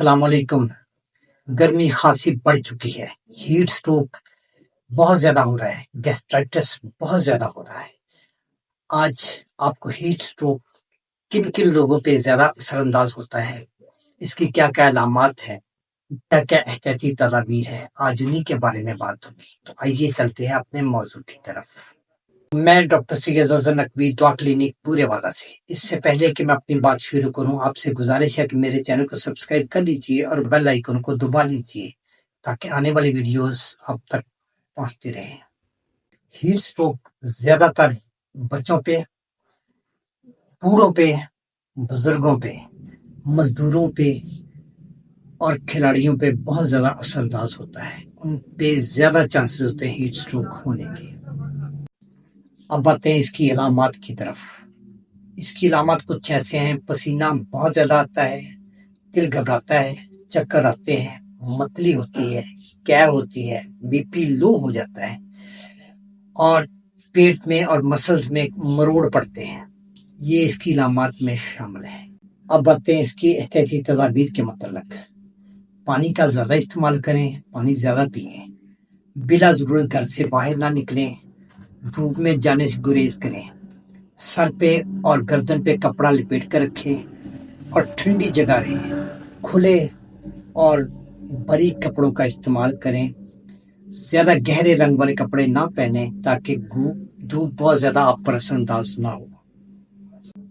السلام علیکم۔ گرمی خاصی بڑھ چکی ہے، ہیٹ سٹروک بہت زیادہ ہو رہا ہے، گیسٹرائٹس بہت زیادہ ہو رہا ہے۔ آج آپ کو ہیٹ سٹروک کن کن لوگوں پہ زیادہ اثر انداز ہوتا ہے، اس کی کیا کیا علامات ہیں، کیا کیا احتیاطی تدابیر ہے، آج انہی کے بارے میں بات ہوگی۔ تو آئیے چلتے ہیں اپنے موضوع کی طرف۔ میں ڈاکٹر سید افضل نقوی، دعا کلینک پورے والا سے۔ اس سے پہلے کہ میں اپنی بات شروع کروں، آپ سے گزارش ہے کہ میرے چینل کو سبسکرائب کر لیجئے اور بیل آئیکن کو دبا لیجئے تاکہ آنے والی ویڈیوز آپ تک پہنچتی رہیں۔ ہیٹ سٹروک زیادہ تر بچوں پہ، بوڑھوں پہ، بزرگوں پہ، مزدوروں پہ اور کھلاڑیوں پہ بہت زیادہ اثر انداز ہوتا ہے، ان پہ زیادہ چانسز ہوتے ہیں ہیٹ سٹروک ہونے کے۔ اب آتے ہیں اس کی علامات کی طرف۔ اس کی علامات کچھ ایسے ہیں: پسینہ بہت زیادہ آتا ہے، دل گھبراتا ہے، چکر آتے ہیں، متلی ہوتی ہے، کیے ہوتی ہے، بی پی لو ہو جاتا ہے اور پیٹ میں اور مسلز میں مروڑ پڑتے ہیں۔ یہ اس کی علامات میں شامل ہیں۔ اب آتے ہیں اس کی احتیاطی تدابیر کے متعلق۔ پانی کا زیادہ استعمال کریں، پانی زیادہ پئیں، بلا ضرورت گھر سے باہر نہ نکلیں، دھوپ میں جانے سے گریز کریں، سر پہ اور گردن پہ کپڑا لپیٹ کر رکھیں اور ٹھنڈی جگہ رہیں، کھلے اور باریک کپڑوں کا استعمال کریں، زیادہ گہرے رنگ والے کپڑے نہ پہنیں تاکہ دھوپ بہت زیادہ آپ پر اثر انداز نہ ہو۔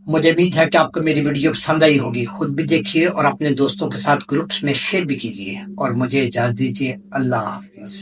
مجھے امید ہے کہ آپ کو میری ویڈیو پسند آئی ہوگی، خود بھی دیکھیے اور اپنے دوستوں کے ساتھ گروپس میں شیئر بھی کیجیے، اور مجھے اجازت دیجیے۔ اللہ حافظ۔